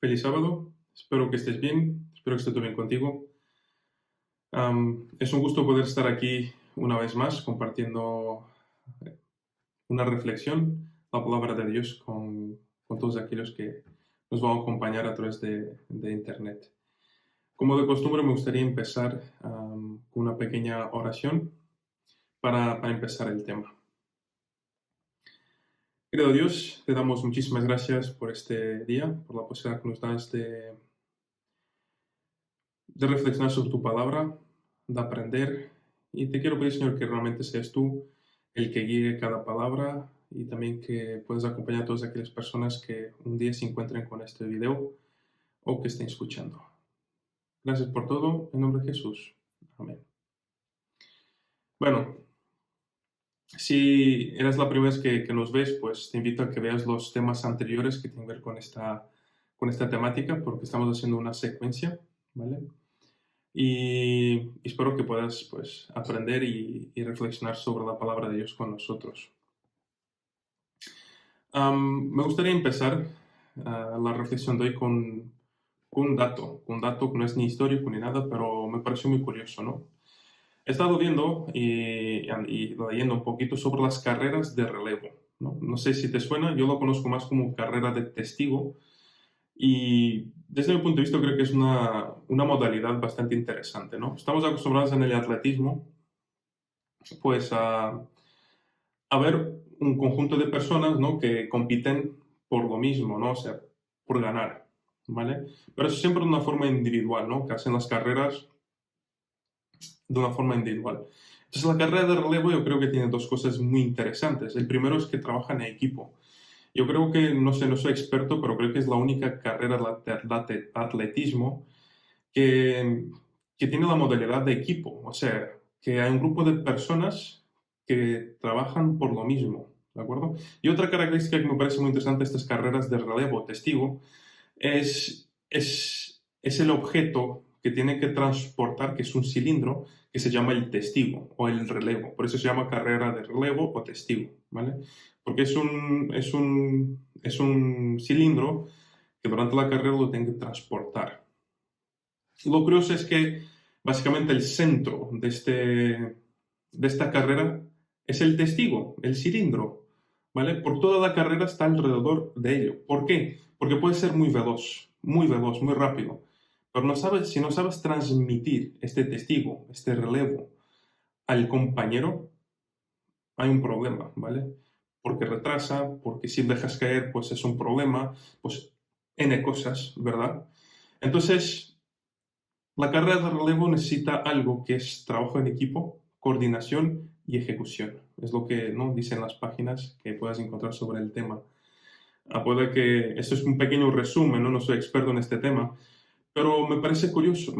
Feliz sábado, espero que estés bien, espero que esté todo bien contigo. Es un gusto poder estar aquí una vez más compartiendo una reflexión, la palabra de Dios con todos aquellos que nos van a acompañar a través de Internet. Como de costumbre, me gustaría empezar con una pequeña oración para empezar el tema. Querido Dios, te damos muchísimas gracias por este día, por la posibilidad que nos das de reflexionar sobre tu palabra, de aprender. Y te quiero pedir, Señor, que realmente seas tú el que guíe cada palabra y también que puedas acompañar a todas aquellas personas que un día se encuentren con este video o que estén escuchando. Gracias por todo, en nombre de Jesús. Amén. Bueno, si eres la primera vez que nos ves, pues te invito a que veas los temas anteriores que tienen que ver con esta temática, porque estamos haciendo una secuencia, ¿vale? Y espero que puedas pues, aprender y reflexionar sobre la palabra de Dios con nosotros. Me gustaría empezar la reflexión de hoy con un dato que no es ni histórico ni nada, pero me pareció muy curioso, ¿no? He estado viendo y leyendo un poquito sobre las carreras de relevo, ¿no? No sé si te suena, yo lo conozco más como carrera de testigo, y desde mi punto de vista creo que es una modalidad bastante interesante, ¿no? Estamos acostumbrados en el atletismo, pues a ver un conjunto de personas, ¿no? Que compiten por lo mismo, ¿no? O sea, por ganar, ¿vale? Pero eso siempre de una forma individual, ¿no? Que hacen las carreras de una forma individual. Entonces la carrera de relevo yo creo que tiene dos cosas muy interesantes. El primero es que trabajan en equipo. Yo creo que, no sé, no soy experto, pero creo que es la única carrera de atletismo que, que tiene la modalidad de equipo. O sea, que hay un grupo de personas que trabajan por lo mismo, ¿de acuerdo? Y otra característica que me parece muy interesante de estas carreras de relevo testigo es el objeto que tiene que transportar, que es un cilindro, que se llama el testigo o el relevo. Por eso se llama carrera de relevo o testigo, ¿vale? Porque es un cilindro que durante la carrera lo tiene que transportar. Y lo curioso es que básicamente el centro de esta carrera es el testigo, el cilindro, ¿vale? Por toda la carrera está alrededor de ello. ¿Por qué? Porque puede ser muy veloz, muy rápido. Pero si no sabes transmitir este testigo, este relevo al compañero, hay un problema, ¿vale? Porque retrasa, porque si dejas caer, pues es un problema, pues N cosas, ¿verdad? Entonces, la carrera de relevo necesita algo que es trabajo en equipo, coordinación y ejecución. Es lo que no dicen las páginas que puedas encontrar sobre el tema. Puede que esto es un pequeño resumen, ¿no? No soy experto en este tema, pero me parece curioso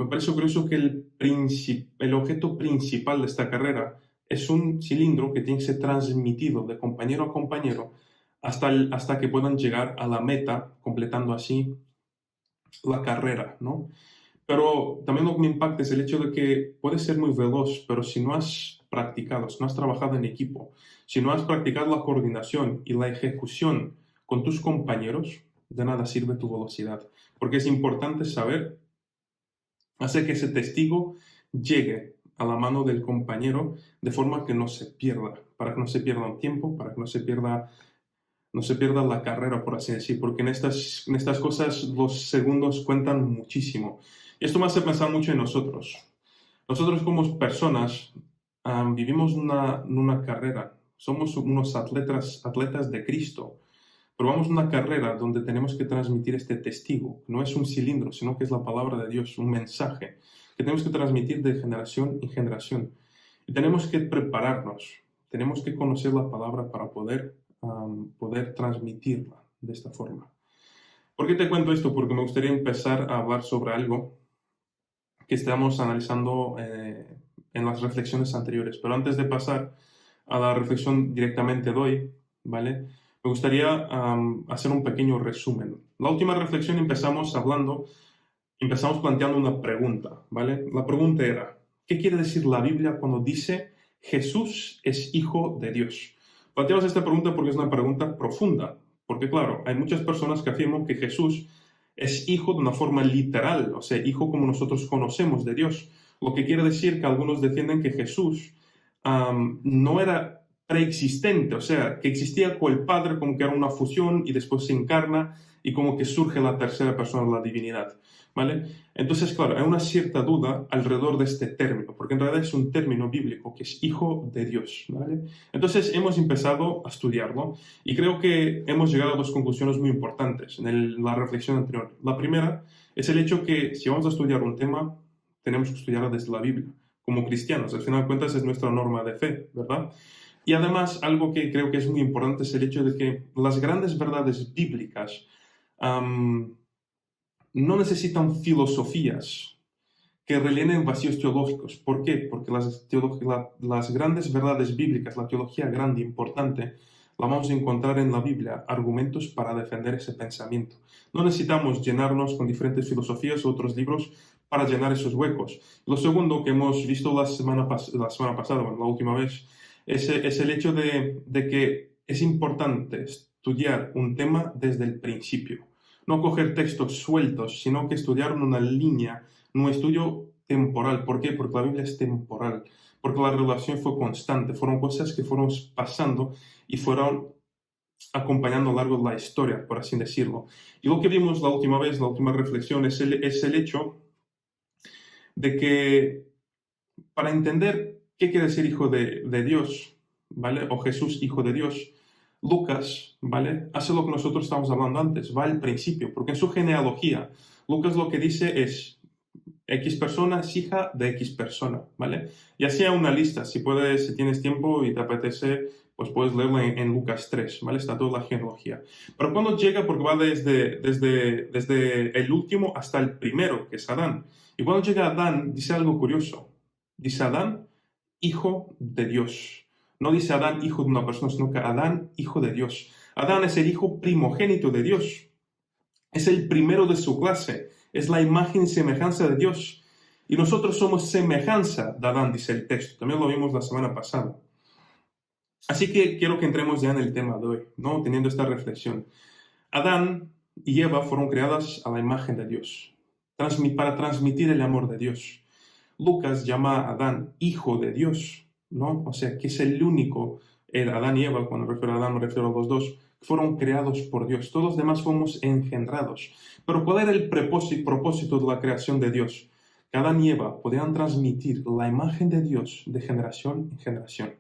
que el objeto principal de esta carrera es un cilindro que tiene que ser transmitido de compañero a compañero hasta que puedan llegar a la meta, completando así la carrera, ¿no? Pero también lo que me impacta es el hecho de que puedes ser muy veloz, pero si no has practicado, si no has trabajado en equipo, si no has practicado la coordinación y la ejecución con tus compañeros, de nada sirve tu velocidad. Porque es importante saber hacer que ese testigo llegue a la mano del compañero de forma que no se pierda, para que no se pierda un tiempo, para que no se pierda la carrera, por así decir, porque en estas cosas los segundos cuentan muchísimo. Y esto me hace pensar mucho en nosotros. Nosotros como personas vivimos una carrera, somos unos atletas de Cristo, pero vamos una carrera donde tenemos que transmitir este testigo. No es un cilindro, sino que es la palabra de Dios, un mensaje que tenemos que transmitir de generación en generación. Y tenemos que prepararnos, tenemos que conocer la palabra para poder transmitirla de esta forma. ¿Por qué te cuento esto? Porque me gustaría empezar a hablar sobre algo que estamos analizando en las reflexiones anteriores. Pero antes de pasar a la reflexión directamente de hoy, ¿vale? Me gustaría hacer un pequeño resumen. La última reflexión empezamos planteando una pregunta, ¿vale? La pregunta era, ¿qué quiere decir la Biblia cuando dice Jesús es hijo de Dios? Planteamos esta pregunta porque es una pregunta profunda, porque claro, hay muchas personas que afirman que Jesús es hijo de una forma literal, o sea, hijo como nosotros conocemos de Dios. Lo que quiere decir que algunos defienden que Jesús no era preexistente, o sea, que existía con el Padre como que era una fusión y después se encarna y como que surge la tercera persona de la divinidad, ¿vale? Entonces, claro, hay una cierta duda alrededor de este término, porque en realidad es un término bíblico que es hijo de Dios, ¿vale? Entonces hemos empezado a estudiarlo y creo que hemos llegado a dos conclusiones muy importantes en la reflexión anterior. La primera es el hecho que si vamos a estudiar un tema, tenemos que estudiarlo desde la Biblia, como cristianos. Al final de cuentas es nuestra norma de fe, ¿verdad? Y además, algo que creo que es muy importante es el hecho de que las grandes verdades bíblicas no necesitan filosofías que rellenen vacíos teológicos. ¿Por qué? Porque las grandes verdades bíblicas, la teología grande, importante, la vamos a encontrar en la Biblia, argumentos para defender ese pensamiento. No necesitamos llenarnos con diferentes filosofías o otros libros para llenar esos huecos. Lo segundo que hemos visto la semana pasada, bueno, la última vez, es el hecho de que es importante estudiar un tema desde el principio. No coger textos sueltos, sino que estudiar en una línea, en un estudio temporal. ¿Por qué? Porque la Biblia es temporal, porque la revelación fue constante, fueron cosas que fueron pasando y fueron acompañando a lo largo de la historia, por así decirlo. Y lo que vimos la última vez, la última reflexión, es el hecho de que para entender qué quiere decir hijo de Dios, ¿vale? O Jesús, hijo de Dios, Lucas, ¿vale? Hace lo que nosotros estamos hablando antes, va al principio, porque en su genealogía, Lucas lo que dice es X persona es hija de X persona, ¿vale? Y así hay una lista, si tienes tiempo y te apetece, pues puedes leerlo en Lucas 3, ¿vale? Está toda la genealogía. Pero cuando llega, porque va desde el último hasta el primero, que es Adán. Y cuando llega Adán, dice algo curioso. Dice Adán, hijo de Dios. No dice Adán, hijo de una persona, sino que Adán, hijo de Dios. Adán es el hijo primogénito de Dios. Es el primero de su clase. Es la imagen y semejanza de Dios. Y nosotros somos semejanza de Adán, dice el texto. También lo vimos la semana pasada. Así que quiero que entremos ya en el tema de hoy, ¿no? Teniendo esta reflexión. Adán y Eva fueron creadas a la imagen de Dios, para transmitir el amor de Dios. Lucas llama a Adán hijo de Dios, ¿no? O sea, que es el único, Adán y Eva, cuando refiero a Adán me refiero a los dos, fueron creados por Dios. Todos los demás fuimos engendrados. Pero ¿cuál era el propósito de la creación de Dios? Que Adán y Eva podían transmitir la imagen de Dios de generación en generación.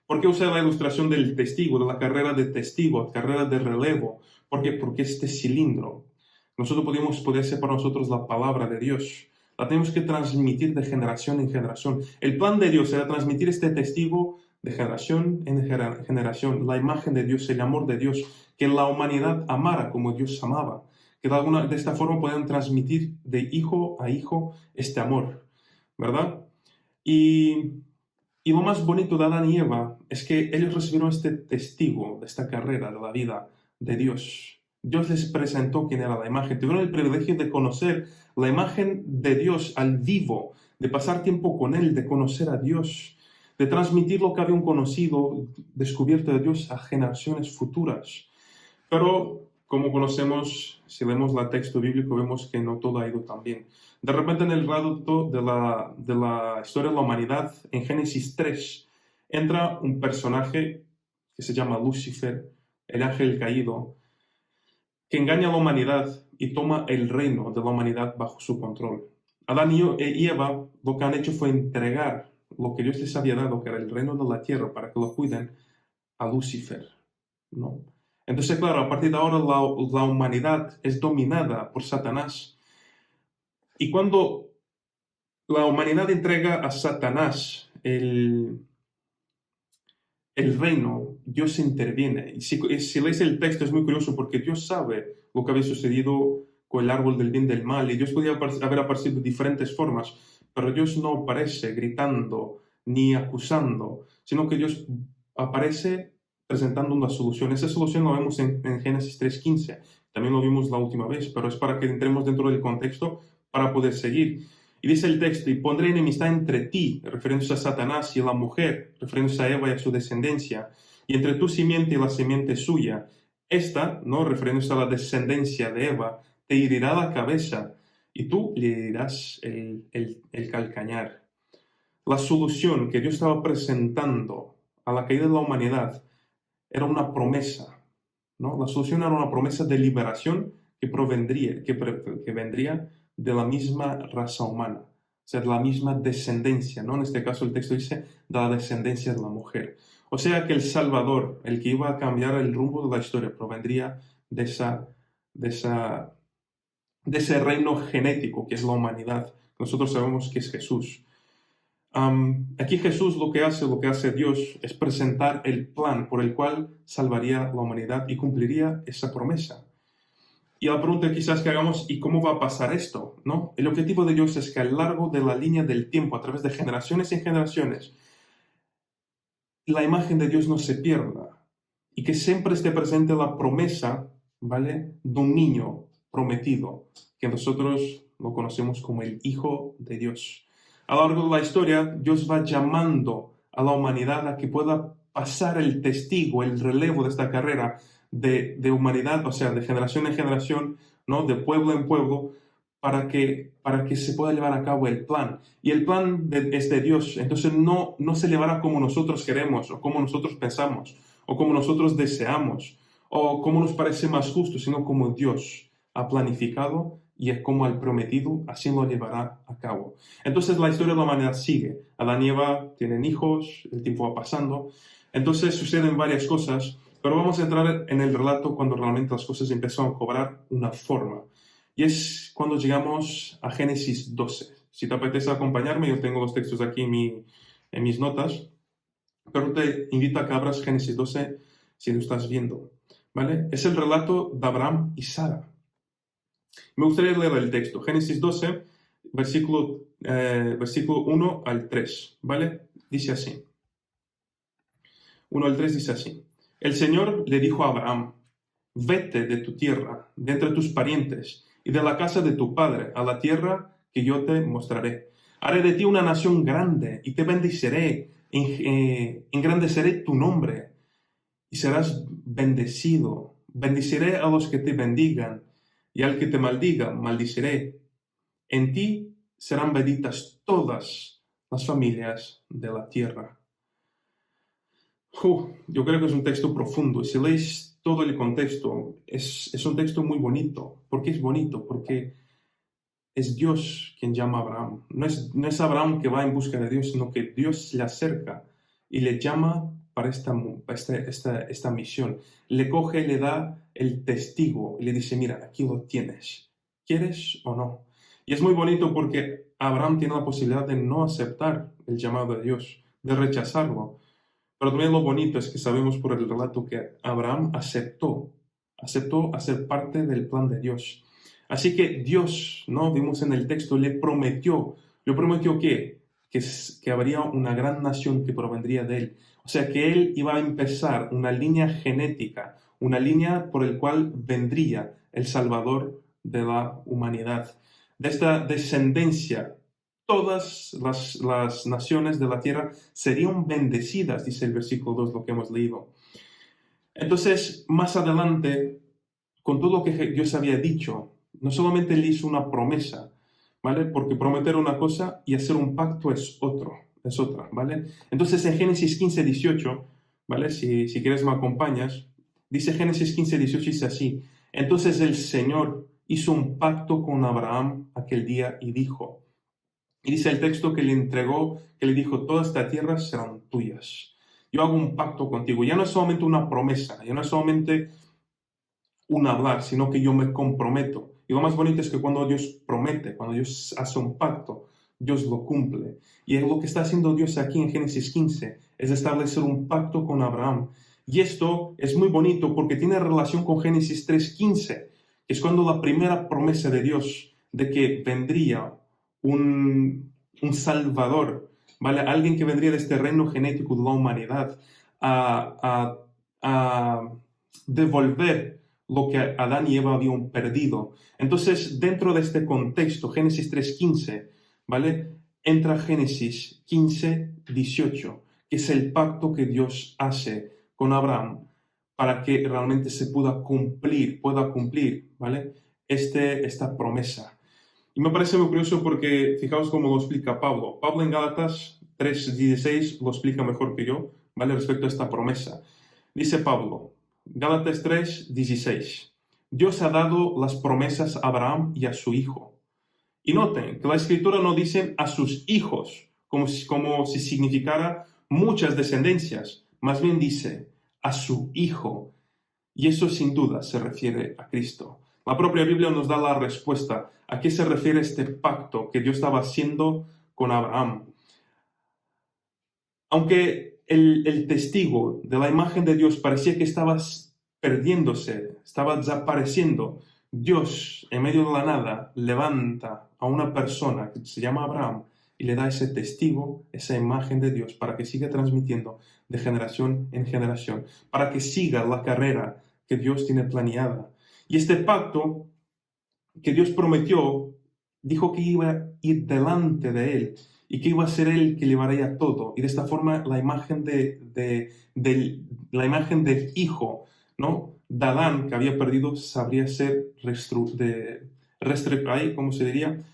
¿Por qué usar la ilustración del testigo, de la carrera de testigo, carrera de relevo? ¿Por qué? Porque este cilindro, nosotros podría ser para nosotros la palabra de Dios. La tenemos que transmitir de generación en generación. El plan de Dios era transmitir este testigo de generación en generación, la imagen de Dios, el amor de Dios, que la humanidad amara como Dios amaba, que de esta forma puedan transmitir de hijo a hijo este amor, ¿verdad? Y lo más bonito de Adán y Eva es que ellos recibieron este testigo de esta carrera de la vida de Dios. Dios les presentó quién era la imagen. Tuvieron el privilegio de conocer la imagen de Dios al vivo, de pasar tiempo con Él, de conocer a Dios, de transmitir lo que habían conocido, descubierto de Dios a generaciones futuras. Pero, como conocemos, si leemos el texto bíblico, vemos que no todo ha ido tan bien. De repente, en el relato de la historia de la humanidad, en Génesis 3, entra un personaje que se llama Lucifer, el ángel caído, que engaña a la humanidad y toma el reino de la humanidad bajo su control. Adán y Eva lo que han hecho fue entregar lo que Dios les había dado, que era el reino de la tierra, para que lo cuiden, a Lucifer, ¿no? Entonces, claro, a partir de ahora la humanidad es dominada por Satanás. Y cuando la humanidad entrega a Satanás el reino, Dios interviene. Y si lees el texto es muy curioso porque Dios sabe lo que había sucedido con el árbol del bien y del mal. Y Dios podía haber aparecido de diferentes formas, pero Dios no aparece gritando ni acusando, sino que Dios aparece presentando una solución. Esa solución la vemos en Génesis 3:15. También lo vimos la última vez, pero es para que entremos dentro del contexto para poder seguir. Y dice el texto, y pondré enemistad entre ti, refiriéndose a Satanás y a la mujer, refiriéndose a Eva y a su descendencia, y entre tu simiente y la simiente suya. Esta, ¿no?, refiriéndose a la descendencia de Eva, te herirá la cabeza y tú le herirás el calcañar. La solución que Dios estaba presentando a la caída de la humanidad era una promesa, ¿no? La solución era una promesa de liberación que vendría de la misma raza humana, o sea, de la misma descendencia, ¿no? En este caso el texto dice de la descendencia de la mujer. O sea que el Salvador, el que iba a cambiar el rumbo de la historia, provendría de ese reino genético que es la humanidad. Nosotros sabemos que es Jesús. Aquí Jesús lo que hace Dios es presentar el plan por el cual salvaría la humanidad y cumpliría esa promesa. Y la pregunta quizás que hagamos, ¿y cómo va a pasar esto? ¿No? El objetivo de Dios es que a lo largo de la línea del tiempo, a través de generaciones y generaciones, la imagen de Dios no se pierda y que siempre esté presente la promesa, ¿vale?, de un niño prometido, que nosotros lo conocemos como el Hijo de Dios. A lo largo de la historia, Dios va llamando a la humanidad a que pueda pasar el testigo, el relevo de esta carrera de humanidad, o sea, de generación en generación, ¿no?, de pueblo en pueblo, para que se pueda llevar a cabo el plan. Y el plan es de Dios, entonces no se llevará como nosotros queremos, o como nosotros pensamos, o como nosotros deseamos, o como nos parece más justo, sino como Dios ha planificado y es como el prometido, así lo llevará a cabo. Entonces la historia de la humanidad sigue. Adán y Eva tienen hijos, el tiempo va pasando, entonces suceden varias cosas, pero vamos a entrar en el relato cuando realmente las cosas empiezan a cobrar una forma. Y es cuando llegamos a Génesis 12. Si te apetece acompañarme, yo tengo los textos aquí en mis notas, pero te invito a que abras Génesis 12 si lo estás viendo, ¿vale? Es el relato de Abraham y Sara. Me gustaría leer el texto. Génesis 12, versículo 1 al 3, ¿vale? Dice así. 1 al 3 dice así. El Señor le dijo a Abraham, vete de tu tierra, de entre tus parientes, y de la casa de tu padre, a la tierra que yo te mostraré. Haré de ti una nación grande, y te bendeciré, engrandeceré tu nombre, y serás bendecido. Bendeciré a los que te bendigan, y al que te maldiga, maldiciré. En ti serán benditas todas las familias de la tierra. Yo creo que es un texto profundo. Si leéis todo el contexto, es un texto muy bonito. ¿Por qué es bonito? Porque es Dios quien llama a Abraham. No es Abraham que va en busca de Dios, sino que Dios le acerca y le llama para esta misión. Le coge, le da el testigo y le dice, mira, aquí lo tienes. ¿Quieres o no? Y es muy bonito porque Abraham tiene la posibilidad de no aceptar el llamado de Dios, de rechazarlo. Pero también lo bonito es que sabemos por el relato que Abraham aceptó hacer parte del plan de Dios. Así que Dios, ¿no? Vimos en el texto, le prometió que habría una gran nación que provendría de él. O sea, que él iba a empezar una línea genética, una línea por el cual vendría el Salvador de la humanidad. De esta descendencia, todas las naciones de la tierra serían bendecidas, dice el versículo 2, lo que hemos leído. Entonces, más adelante, con todo lo que Dios había dicho, no solamente le hizo una promesa, ¿vale? Porque prometer una cosa y hacer un pacto es otra, ¿vale? Entonces, en Génesis 15, 18, ¿vale? Si quieres me acompañas, dice Génesis 15, 18, dice así, entonces el Señor hizo un pacto con Abraham aquel día y dijo, y dice el texto que le entregó, que le dijo, todas estas tierras serán tuyas. Yo hago un pacto contigo. Ya no es solamente una promesa, ya no es solamente un hablar, sino que yo me comprometo. Y lo más bonito es que cuando Dios promete, cuando Dios hace un pacto, Dios lo cumple. Y lo que está haciendo Dios aquí en Génesis 15 es establecer un pacto con Abraham. Y esto es muy bonito porque tiene relación con Génesis 3:15, que es cuando la primera promesa de Dios de que vendría un salvador, ¿vale? Alguien que vendría de este reino genético de la humanidad a devolver lo que Adán y Eva habían perdido. Entonces, dentro de este contexto, Génesis 3:15, ¿vale? Entra Génesis 15:18, que es el pacto que Dios hace con Abraham para que realmente se pueda cumplir, ¿vale? esta promesa. Y me parece muy curioso porque fijaos cómo lo explica Pablo. Pablo en Gálatas 3:16 lo explica mejor que yo, ¿vale? Respecto a esta promesa. Dice Pablo, Gálatas 3:16, Dios ha dado las promesas a Abraham y a su hijo. Y noten que la escritura no dice a sus hijos, como si significara muchas descendencias, más bien dice a su hijo. Y eso sin duda se refiere a Cristo. La propia Biblia nos da la respuesta a qué se refiere este pacto que Dios estaba haciendo con Abraham. Aunque el testigo de la imagen de Dios parecía que estaba perdiéndose, estaba desapareciendo, Dios, en medio de la nada, levanta a una persona que se llama Abraham y le da ese testigo, esa imagen de Dios, para que siga transmitiendo de generación en generación, para que siga la carrera que Dios tiene planeada. Y este pacto que Dios prometió, dijo que iba a ir delante de él y que iba a ser él el que llevaría todo. Y de esta forma la imagen la imagen del hijo, ¿no? De Adán, que había perdido, sabría ser ¿cómo se diría?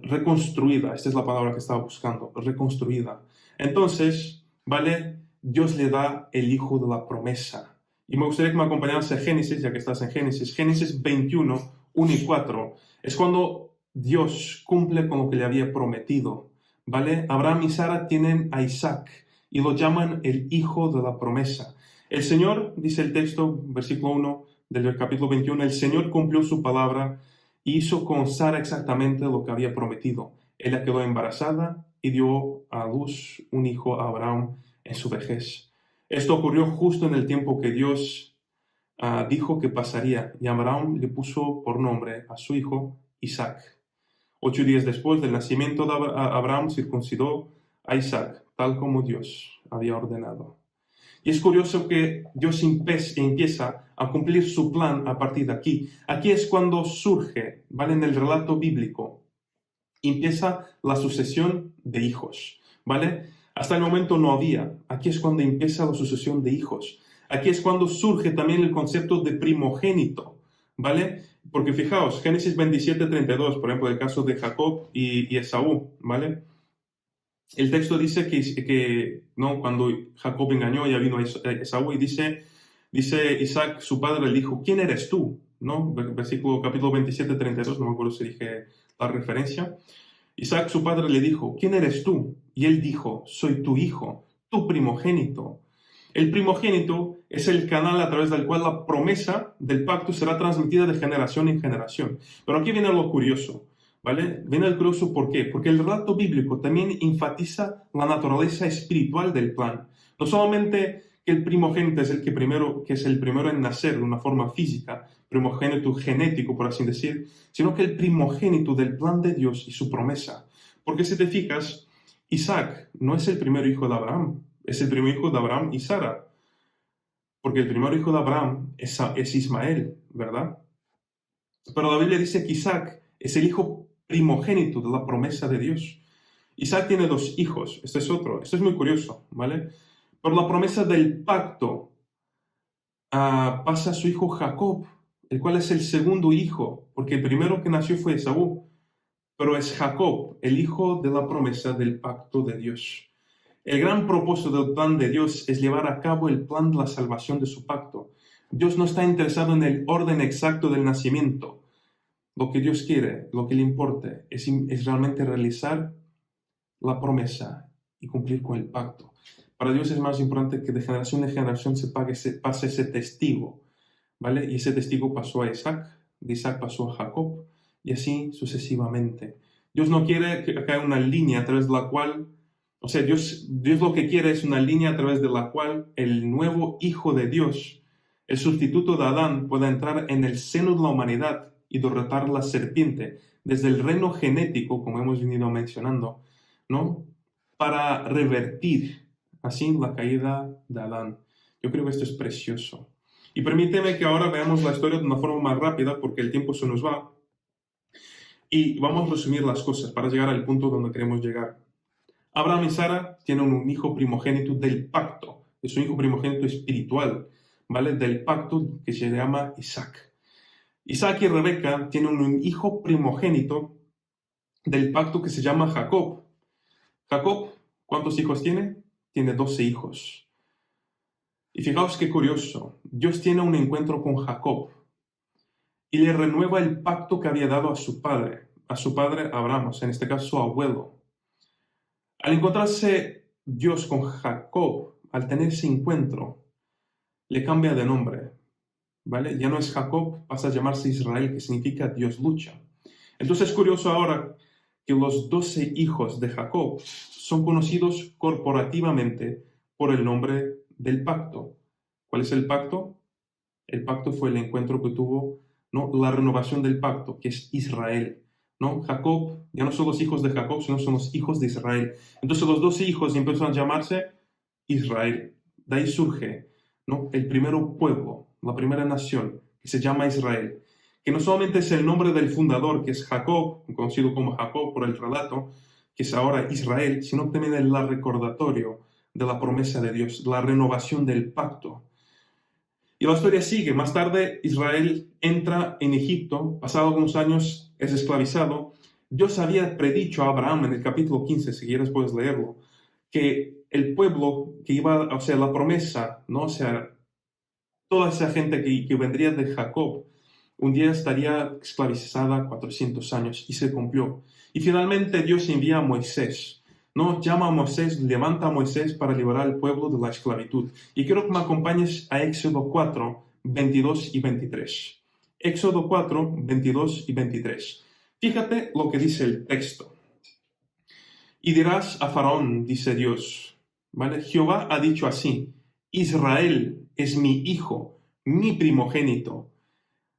Reconstruida. Esta es la palabra que estaba buscando, reconstruida. Entonces, ¿vale? Dios le da el hijo de la promesa. Y me gustaría que me acompañaras a Génesis, ya que estás en Génesis. Génesis 21, 1 y 4. Es cuando Dios cumple con lo que le había prometido, ¿vale? Abraham y Sara tienen a Isaac y lo llaman el hijo de la promesa. El Señor, dice el texto, versículo 1 del capítulo 21, el Señor cumplió su palabra y hizo con Sara exactamente lo que había prometido. Ella quedó embarazada y dio a luz un hijo a Abraham en su vejez. Esto ocurrió justo en el tiempo que Dios dijo que pasaría, y Abraham le puso por nombre a su hijo Isaac. 8 días después del nacimiento de Abraham circuncidó a Isaac, tal como Dios había ordenado. Y es curioso que Dios empieza a cumplir su plan a partir de aquí. Aquí es cuando surge, ¿vale? En el relato bíblico, empieza la sucesión de hijos, ¿vale? Hasta el momento no había. Aquí es cuando empieza la sucesión de hijos. Aquí es cuando surge también el concepto de primogénito, ¿vale? Porque fijaos, Génesis 27:32, por ejemplo, el caso de Jacob y Esaú, ¿vale? El texto dice que ¿no? Cuando Jacob engañó, ya vino Esaú y dice Isaac, su padre, le dijo, ¿quién eres tú? ¿No? Capítulo 27:32, no me acuerdo si dije la referencia. Isaac, su padre, le dijo, ¿quién eres tú? Y él dijo, soy tu hijo, tu primogénito. El primogénito es el canal a través del cual la promesa del pacto será transmitida de generación en generación. Pero aquí viene lo curioso, ¿vale? Viene el curioso, ¿por qué? Porque el relato bíblico también enfatiza la naturaleza espiritual del plan. No solamente que el primogénito es el primero en nacer de una forma física, primogénito genético, por así decir, sino que el primogénito del plan de Dios y su promesa. Porque si te fijas, Isaac no es el primer hijo de Abraham, es el primer hijo de Abraham y Sara. Porque el primer hijo de Abraham es Ismael, ¿verdad? Pero la Biblia dice que Isaac es el hijo primogénito de la promesa de Dios. Isaac tiene 2 hijos, esto es muy curioso, ¿vale? Pero la promesa del pacto pasa a su hijo Jacob, el cual es el segundo hijo, porque el primero que nació fue Esaú, pero es Jacob, el hijo de la promesa del pacto de Dios. El gran propósito del plan de Dios es llevar a cabo el plan de la salvación de su pacto. Dios no está interesado en el orden exacto del nacimiento. Lo que Dios quiere, lo que le importa, es realmente realizar la promesa y cumplir con el pacto. Para Dios es más importante que de generación en generación se pase ese testigo, ¿vale? Y ese testigo pasó a Isaac, de Isaac pasó a Jacob, y así sucesivamente. Dios no quiere que haya una línea a través de la cual, o sea, Dios lo que quiere es una línea a través de la cual el nuevo Hijo de Dios, el sustituto de Adán, pueda entrar en el seno de la humanidad y derrotar la serpiente desde el reino genético, como hemos venido mencionando, ¿no? Para revertir así la caída de Adán. Yo creo que esto es precioso. Y permíteme que ahora veamos la historia de una forma más rápida, porque el tiempo se nos va. Y vamos a resumir las cosas para llegar al punto donde queremos llegar. Abraham y Sara tienen un hijo primogénito del pacto. Es un hijo primogénito espiritual, ¿vale? Del pacto que se llama Isaac. Isaac y Rebeca tienen un hijo primogénito del pacto que se llama Jacob. Jacob, ¿cuántos hijos tiene? Tiene 12 hijos. Y fijaos qué curioso, Dios tiene un encuentro con Jacob y le renueva el pacto que había dado a su padre Abraham, o sea, en este caso su abuelo. Al encontrarse Dios con Jacob, al tener ese encuentro, le cambia de nombre, ¿vale? Ya no es Jacob, pasa a llamarse Israel, que significa Dios lucha. Entonces es curioso ahora que los 12 hijos de Jacob son conocidos corporativamente por el nombre del pacto. ¿Cuál es el pacto? El pacto fue el encuentro que tuvo, ¿no? La renovación del pacto, que es Israel, ¿no? Jacob, ya no son los hijos de Jacob, sino son los hijos de Israel. Entonces los 12 hijos empezaron a llamarse Israel. De ahí surge, ¿no? El primer pueblo, la primera nación, que se llama Israel, que no solamente es el nombre del fundador, que es Jacob, conocido como Jacob por el relato, que es ahora Israel, sino también el recordatorio de la promesa de Dios, la renovación del pacto. Y la historia sigue. Más tarde, Israel entra en Egipto, pasado algunos años es esclavizado. Dios había predicho a Abraham en el capítulo 15, si quieres puedes leerlo, que el pueblo que iba, o sea, la promesa, ¿no? O sea, toda esa gente que vendría de Jacob, un día estaría esclavizada 400 años y se cumplió. Y finalmente Dios envía a Moisés, ¿no? Llama a Moisés, levanta a Moisés para liberar al pueblo de la esclavitud. Y quiero que me acompañes a Éxodo 4, 22 y 23. Éxodo 4, 22 y 23. Fíjate lo que dice el texto. Y dirás a Faraón, dice Dios, ¿vale? Jehová ha dicho así, Israel es mi hijo, mi primogénito.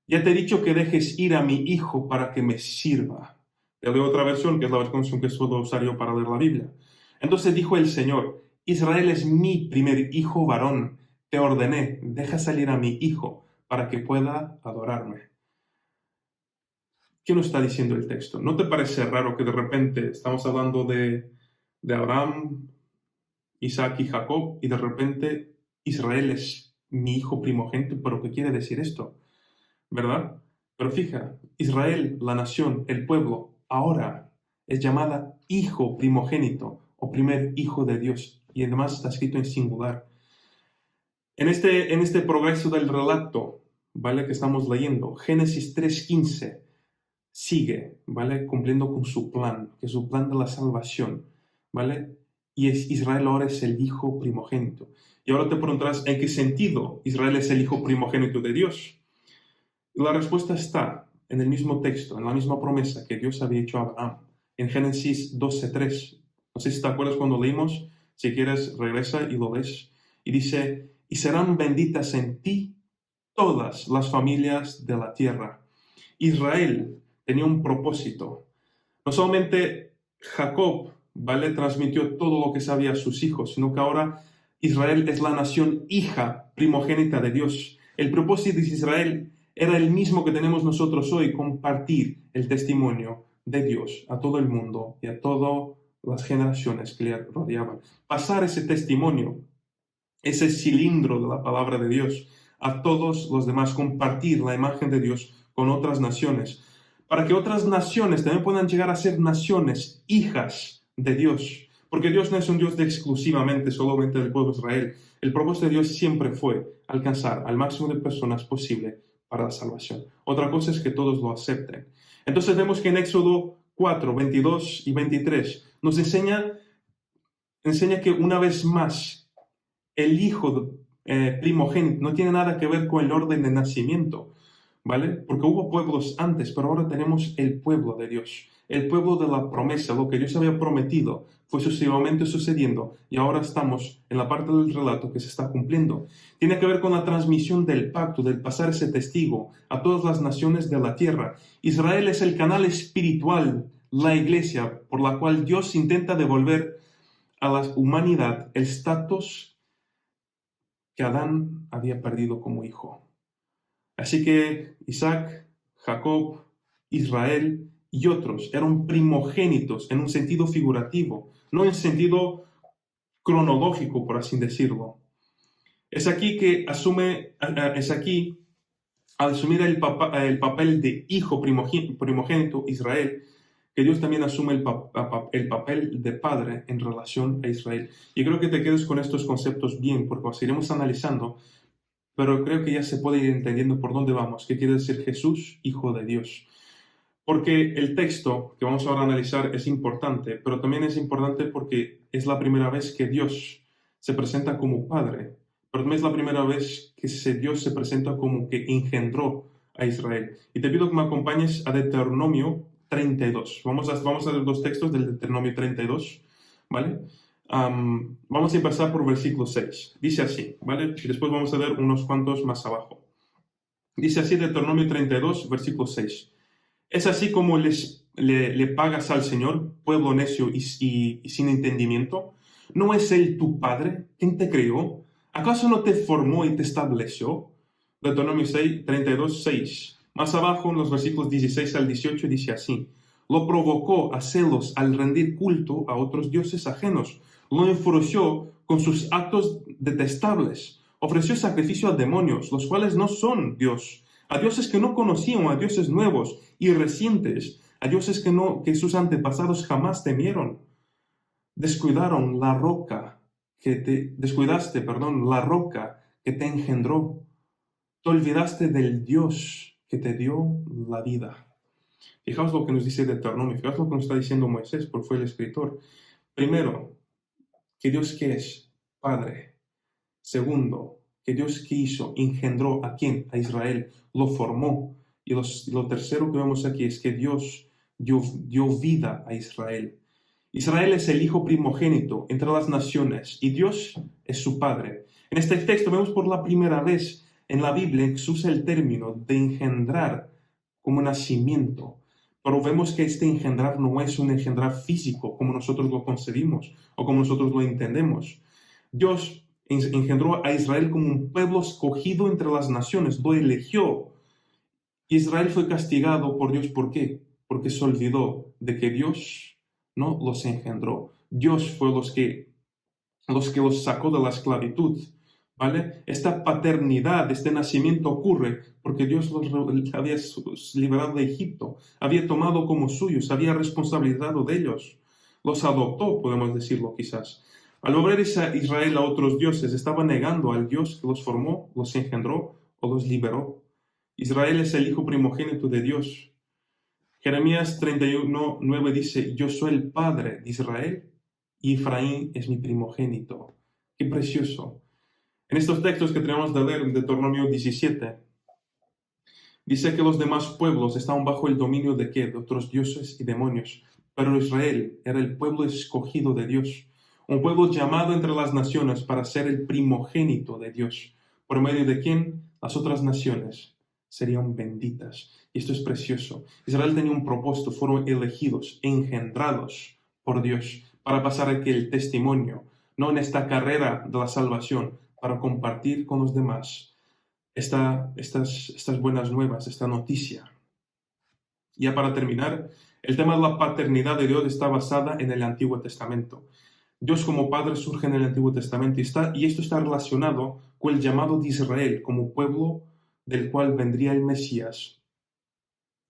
Ya te he dicho que dejes ir a mi hijo para que me sirva. Te doy otra versión, que es la versión que suelo usar yo para leer la Biblia. Entonces dijo el Señor, Israel es mi primer hijo varón. Te ordené, deja salir a mi hijo para que pueda adorarme. ¿Qué nos está diciendo el texto? ¿No te parece raro que de repente estamos hablando de Abraham, Isaac y Jacob y de repente Israel es mi hijo primogénito? ¿Pero qué quiere decir esto? ¿Verdad? Pero fija, Israel, la nación, el pueblo, ahora es llamada hijo primogénito o primer hijo de Dios. Y además está escrito en singular. En este progreso del relato, ¿vale? Que estamos leyendo, Génesis 3:15 sigue, ¿vale? Cumpliendo con su plan, que es su plan de la salvación, ¿vale? Y Israel ahora es el hijo primogénito. Y ahora te preguntarás, ¿en qué sentido Israel es el hijo primogénito de Dios? La respuesta está en el mismo texto, en la misma promesa que Dios había hecho a Abraham, en Génesis 12:3. No sé si te acuerdas cuando leímos, si quieres regresa y lo ves. Y dice, y serán benditas en ti todas las familias de la tierra. Israel tenía un propósito. No solamente Jacob, ¿vale? Transmitió todo lo que sabía a sus hijos, sino que ahora Israel es la nación hija primogénita de Dios. El propósito de Israel era el mismo que tenemos nosotros hoy, compartir el testimonio de Dios a todo el mundo y a todas las generaciones que le rodeaban. Pasar ese testimonio, ese cilindro de la palabra de Dios a todos los demás, compartir la imagen de Dios con otras naciones, para que otras naciones también puedan llegar a ser naciones, hijas de Dios. Porque Dios no es un Dios de exclusivamente, solamente del pueblo de Israel. El propósito de Dios siempre fue alcanzar al máximo de personas posible para la salvación. Otra cosa es que todos lo acepten. Entonces vemos que en Éxodo 4, 22 y 23 nos enseña que una vez más el hijo primogénito no tiene nada que ver con el orden de nacimiento, ¿vale? Porque hubo pueblos antes, pero ahora tenemos el pueblo de Dios, el pueblo de la promesa, lo que Dios había prometido fue sucesivamente sucediendo y ahora estamos en la parte del relato que se está cumpliendo. Tiene que ver con la transmisión del pacto, del pasar ese testigo a todas las naciones de la tierra. Israel es el canal espiritual, la iglesia, por la cual Dios intenta devolver a la humanidad el estatus que Adán había perdido como hijo. Así que Isaac, Jacob, Israel y otros eran primogénitos en un sentido figurativo, no en sentido cronológico, por así decirlo. Es aquí al asumir el papel de hijo primogénito Israel, que Dios también asume el papel de padre en relación a Israel. Y creo que te quedes con estos conceptos bien, porque los iremos analizando, pero creo que ya se puede ir entendiendo por dónde vamos, qué quiere decir Jesús, hijo de Dios. Porque el texto que vamos ahora a analizar es importante, pero también es importante porque es la primera vez que Dios se presenta como Padre, pero también es la primera vez que Dios se presenta como que engendró a Israel. Y te pido que me acompañes a Deuteronomio 32. Vamos a ver dos textos del Deuteronomio 32, ¿vale? Vamos a empezar por versículo 6. Dice así, ¿vale? Y después vamos a ver unos cuantos más abajo. Dice así Deuteronomio 32, versículo 6. Es así como le pagas al Señor, pueblo necio y sin entendimiento. ¿No es Él tu Padre? ¿Quién te creó? ¿Acaso no te formó y te estableció? Deuteronomio 6, 32, 6. Más abajo, en los versículos 16 al 18, dice así. Lo provocó a celos al rendir culto a otros dioses ajenos. Lo enfureció con sus actos detestables. Ofreció sacrificio a demonios, los cuales no son Dios, a dioses que no conocían, a dioses nuevos y recientes, a dioses que sus antepasados jamás temieron. Descuidaste, perdón, la roca que te engendró. Te olvidaste del Dios que te dio la vida. Fijaos lo que nos dice Deuteronomio, fijaos lo que nos está diciendo Moisés, porque fue el escritor. Primero, que Dios que es Padre. Segundo, que Dios quiso, engendró a quién, a Israel, lo formó. Y lo tercero que vemos aquí es que Dios dio vida a Israel. Israel es el hijo primogénito entre las naciones y Dios es su padre. En este texto vemos por la primera vez en la Biblia que se usa el término de engendrar como nacimiento. Pero vemos que este engendrar no es un engendrar físico como nosotros lo concebimos o como nosotros lo entendemos. Dios engendró a Israel como un pueblo escogido entre las naciones, lo eligió. Israel fue castigado por Dios, ¿por qué? Porque se olvidó de que Dios no los engendró. Dios fue los que los sacó de la esclavitud, ¿vale? Esta paternidad, este nacimiento ocurre porque Dios los había liberado de Egipto, había tomado como suyos, había responsabilizado de ellos, los adoptó, podemos decirlo quizás. Al volver Israel a otros dioses, estaba negando al Dios que los formó, los engendró o los liberó. Israel es el hijo primogénito de Dios. Jeremías 31:9 dice, yo soy el padre de Israel y Efraín es mi primogénito. Qué precioso. En estos textos que tenemos de leer en Deuteronomio 17, dice que los demás pueblos estaban bajo el dominio de ¿qué? De otros dioses y demonios. Pero Israel era el pueblo escogido de Dios, un pueblo llamado entre las naciones para ser el primogénito de Dios. ¿Por medio de quién? Las otras naciones serían benditas. Y esto es precioso. Israel tenía un propósito, fueron elegidos, engendrados por Dios para pasar aquel testimonio, no en esta carrera de la salvación, para compartir con los demás estas buenas nuevas, esta noticia. Ya para terminar, el tema de la paternidad de Dios está basada en el Antiguo Testamento. Dios como Padre surge en el Antiguo Testamento y esto está relacionado con el llamado de Israel como pueblo del cual vendría el Mesías,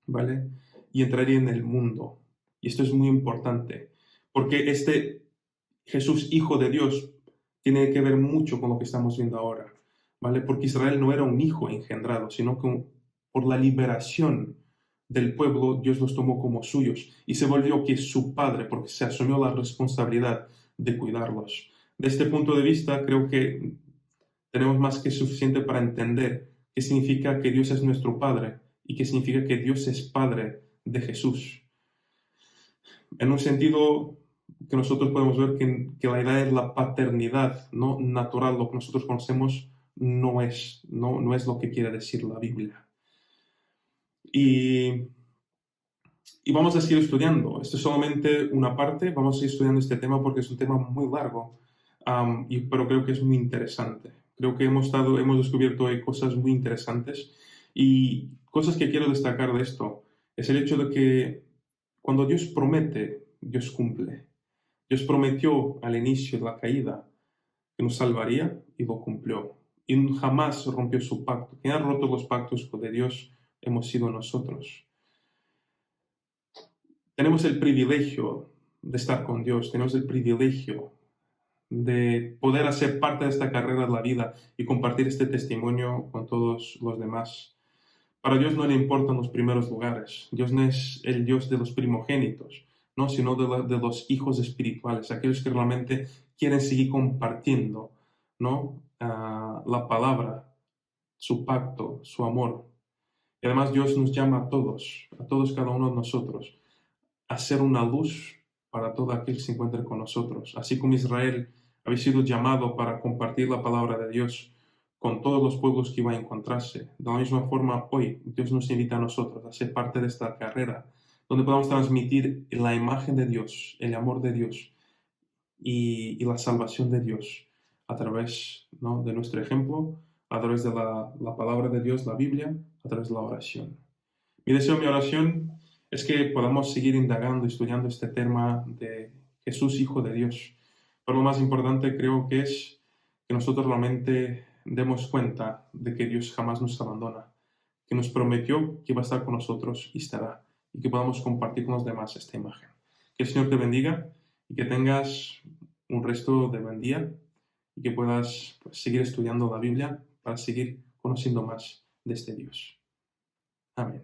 ¿vale? Y entraría en el mundo. Y esto es muy importante, porque este Jesús, Hijo de Dios, tiene que ver mucho con lo que estamos viendo ahora, ¿vale? Porque Israel no era un hijo engendrado, sino que por la liberación del pueblo, Dios los tomó como suyos y se volvió que su padre, porque se asumió la responsabilidad de cuidarlos. De este punto de vista, creo que tenemos más que suficiente para entender qué significa que Dios es nuestro Padre y qué significa que Dios es Padre de Jesús. En un sentido que nosotros podemos ver que la idea de la paternidad no natural, lo que nosotros conocemos, no es lo que quiere decir la Biblia. Y vamos a seguir estudiando. Esto es solamente una parte. Vamos a seguir estudiando este tema porque es un tema muy largo, pero creo que es muy interesante. Creo que hemos descubierto cosas muy interesantes y cosas que quiero destacar de esto es el hecho de que cuando Dios promete, Dios cumple. Dios prometió al inicio de la caída que nos salvaría y lo cumplió. y jamás rompió su pacto. Quien ha roto los pactos de Dios hemos sido nosotros. Tenemos el privilegio de estar con Dios, tenemos el privilegio de poder hacer parte de esta carrera de la vida y compartir este testimonio con todos los demás. Para Dios no le importan los primeros lugares. Dios no es el Dios de los primogénitos, ¿no? Sino de los hijos espirituales, aquellos que realmente quieren seguir compartiendo, ¿no? La palabra, su pacto, su amor. Y además Dios nos llama a todos cada uno de nosotros, a ser una luz para todo aquel que se encuentre con nosotros. Así como Israel había sido llamado para compartir la palabra de Dios con todos los pueblos que iba a encontrarse. De la misma forma, hoy Dios nos invita a nosotros a ser parte de esta carrera, donde podamos transmitir la imagen de Dios, el amor de Dios y la salvación de Dios a través, ¿no?, de nuestro ejemplo, a través de la palabra de Dios, la Biblia, a través de la oración. Mi deseo, mi oración es que podamos seguir indagando, estudiando este tema de Jesús, Hijo de Dios. Pero lo más importante creo que es que nosotros realmente demos cuenta de que Dios jamás nos abandona, que nos prometió que iba a estar con nosotros y estará, y que podamos compartir con los demás esta imagen. Que el Señor te bendiga y que tengas un resto de buen día y que puedas, pues, seguir estudiando la Biblia para seguir conociendo más de este Dios. Amén.